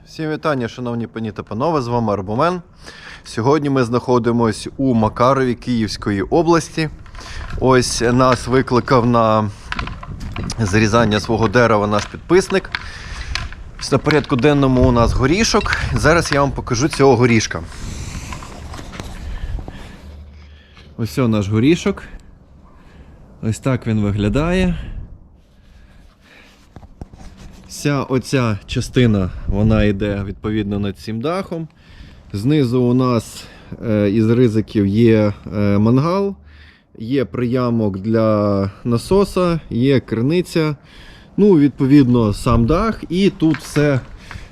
Всім вітання, шановні пані та панове, з вами Арбомен. Сьогодні ми знаходимося у Макарові Київської області. Ось нас викликав на зрізання свого дерева наш підписник. На порядку денному у нас горішок. Зараз я вам покажу цього горішка. Ось наш горішок. Ось так він виглядає. Вся оця частина, вона йде відповідно над цим дахом. Знизу у нас із ризиків є мангал, є приямок для насоса, є криниця, ну, відповідно, сам дах, і тут все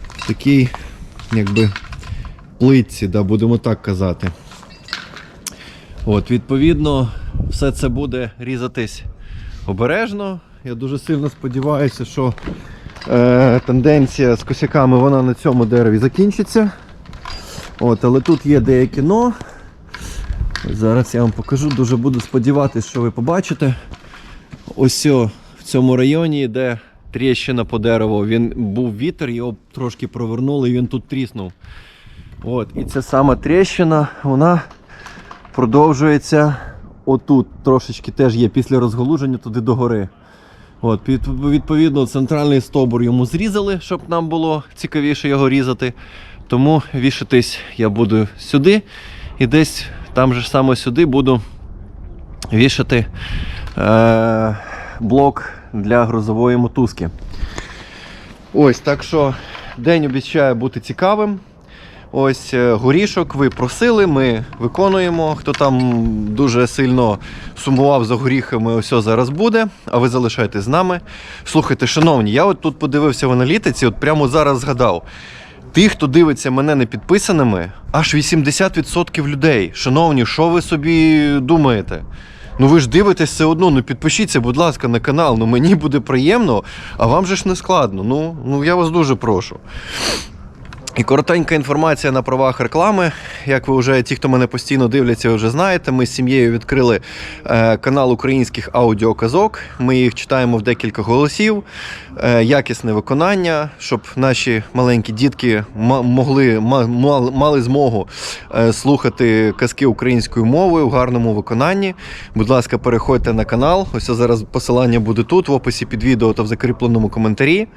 в такій, якби, плитці, да, будемо так казати. От, відповідно, все це буде різатись обережно. Я дуже сильно сподіваюся, що тенденція з косяками, вона на цьому дереві закінчиться. От, але тут є деякі но. Зараз я вам покажу, дуже буду сподіватися, що ви побачите. Ось в цьому районі йде тріщина по дереву. Він був вітер, його трошки провернули і він тут тріснув. От, і ця сама тріщина, вона продовжується отут. Трошечки теж є після розголуження туди догори. От, відповідно, центральний стовбур йому зрізали, щоб нам було цікавіше його різати. Тому вішатись я буду сюди і десь там же саме сюди буду вішати блок для грузової мотузки. Ось, так що день обіцяє бути цікавим. Ось горішок ви просили, ми виконуємо. Хто там дуже сильно сумував за горіхами, ось зараз буде. А ви залишайтесь з нами. Слухайте, шановні, я от тут подивився в аналітиці, от прямо зараз згадав. Тих, хто дивиться мене не підписаними, аж 80% людей. Шановні, що ви собі думаєте? Ну ви ж дивитесь все одно, ну підпишіться, будь ласка, на канал. Ну мені буде приємно, а вам же ж не складно. Ну я вас дуже прошу. І коротенька інформація на правах реклами. Як ви вже, ті, хто мене постійно дивляться, ви вже знаєте, ми з сім'єю відкрили канал українських аудіоказок. Ми їх читаємо в декілька голосів. Якісне виконання, щоб наші маленькі дітки мали змогу слухати казки українською мовою в гарному виконанні. Будь ласка, переходьте на канал. Ось зараз посилання буде тут, в описі під відео та в закріпленому коментарі.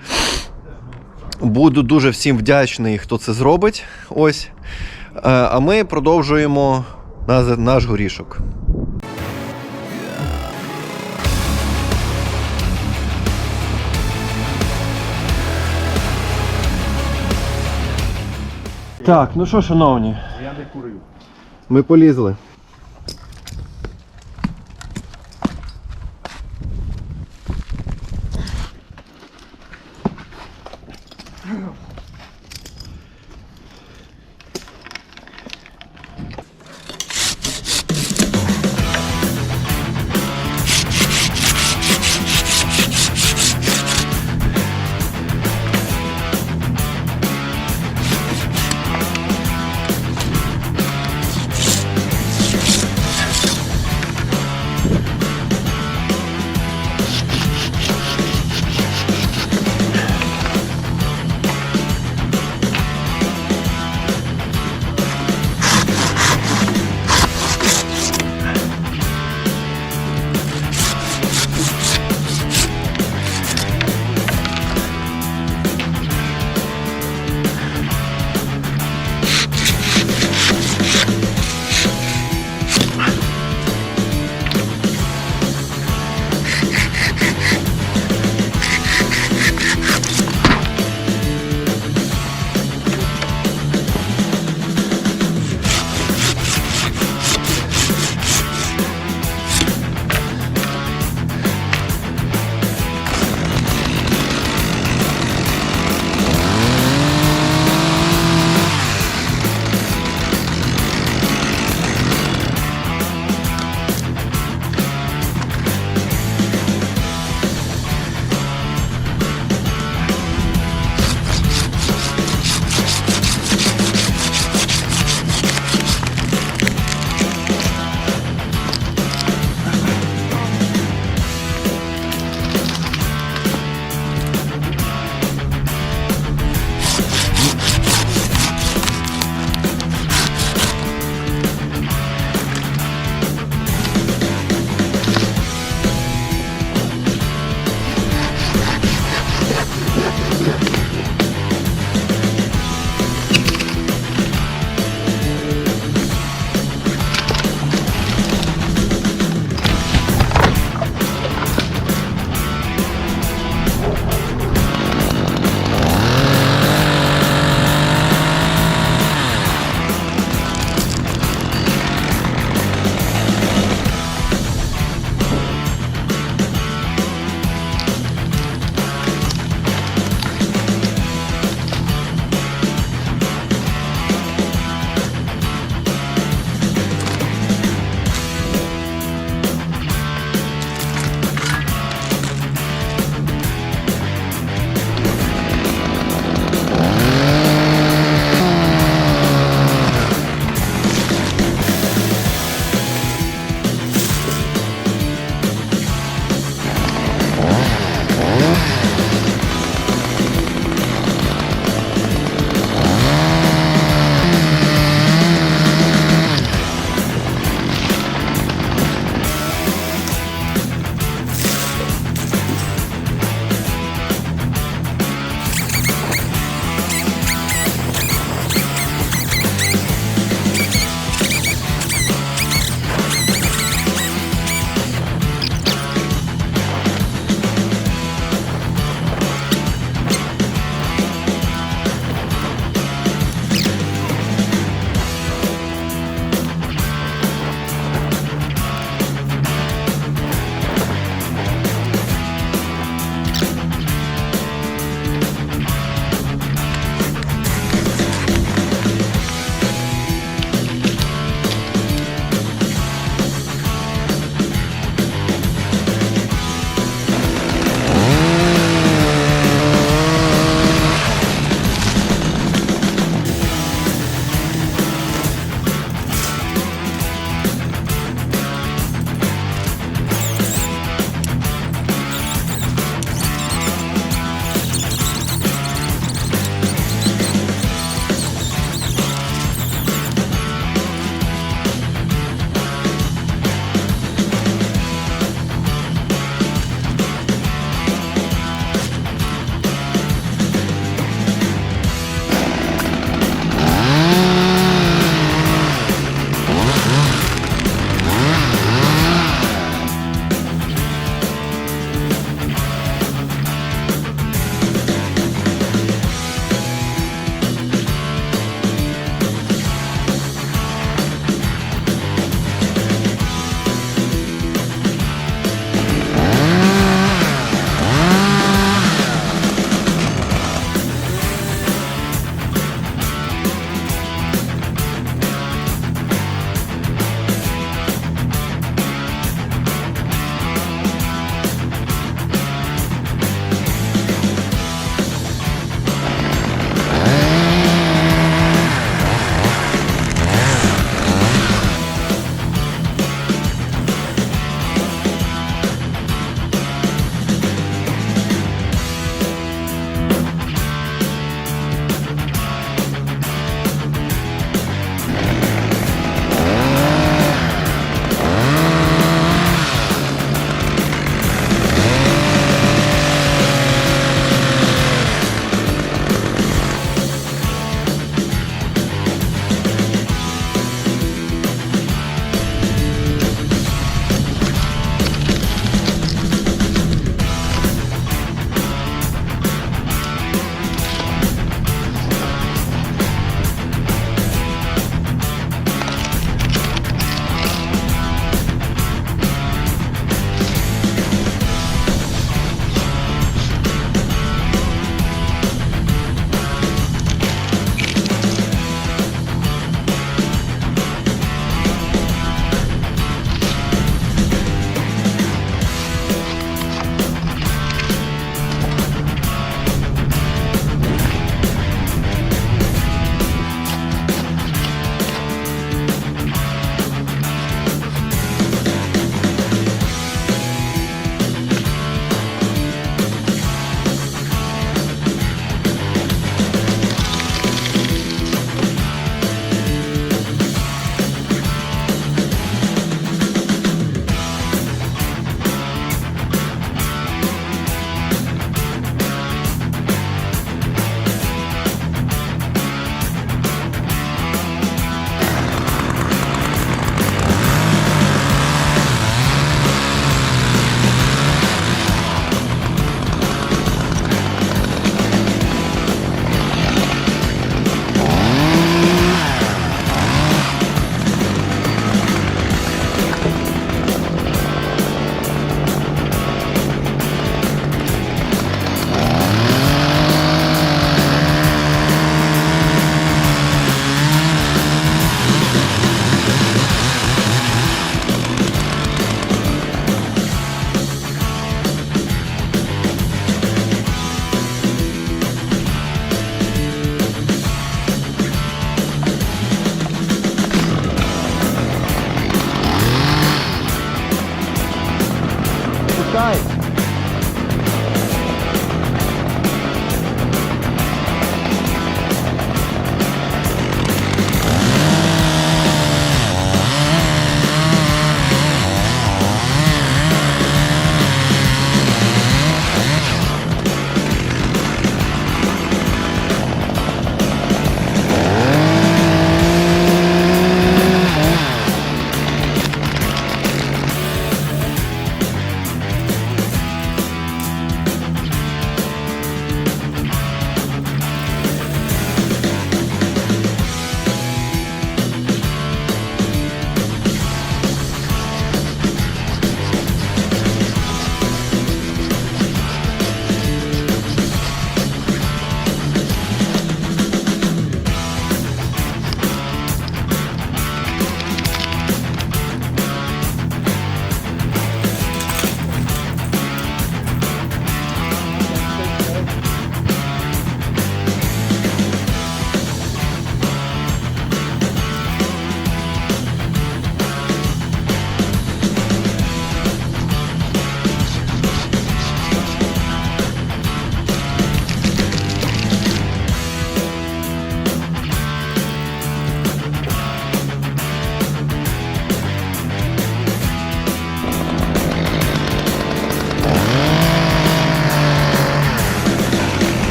Буду дуже всім вдячний, хто це зробить. Ось. А ми продовжуємо наш горішок. Так, ну що, шановні? Я не курю. Ми полізли.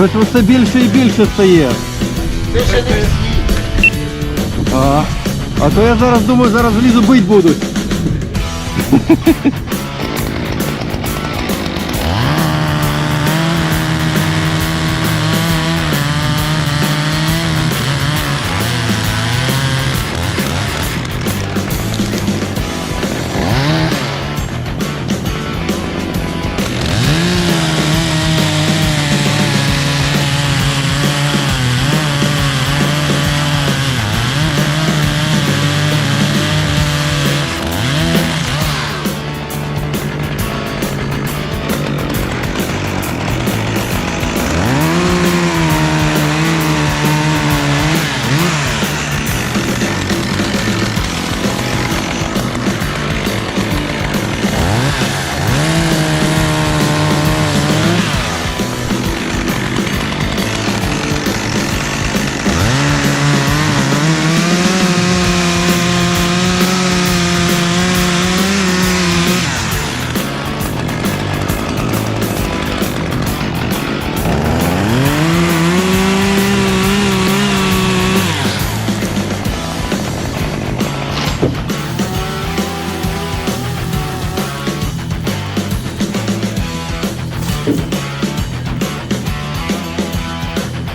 Ось все більше і більше стає. Це ще не всі. А то я зараз думаю, зараз влізу бить будуть.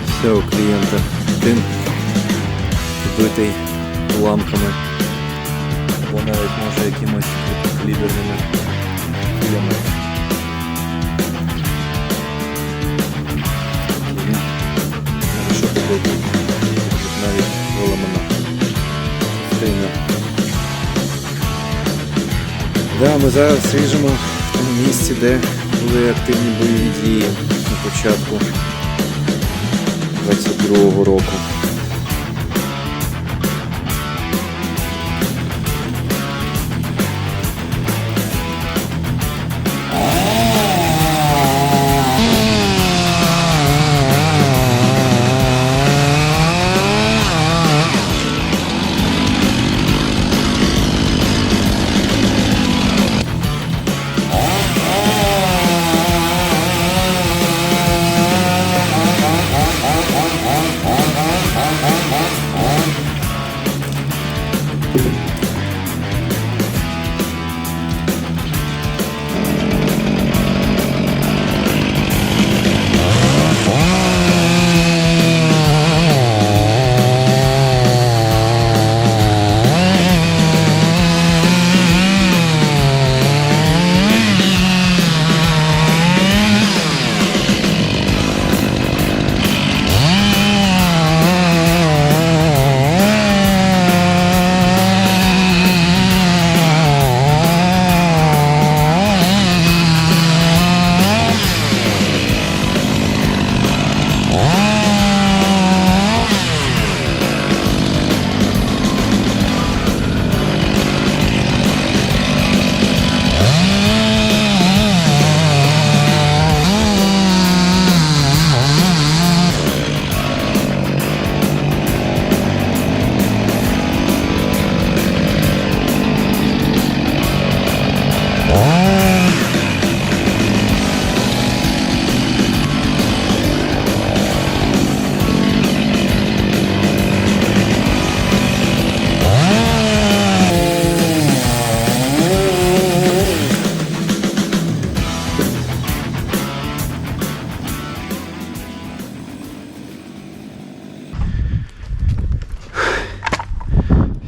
Все, у клієнта тим вбитий уламками, або навіть може якимось лідерними кулями. Що подобається, навіть виламана частина. Да, ми зараз ріжемо в тому місці, де були активні бойові дії на початку 22-го року.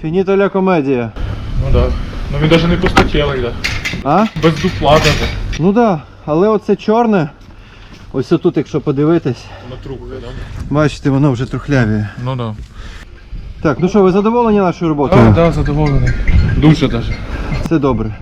Фініто ля комедія. Ну да. Ну він навіть не пустотілий, да. А? Без дупла даже. Ну да, але оце чорне, ось тут, якщо подивитись, На трубку, да? бачите, воно вже трухлявіє. Ну да. Так, ну що, ви задоволені нашою роботою? Так, да, задоволений. Дуже даже. Все добре.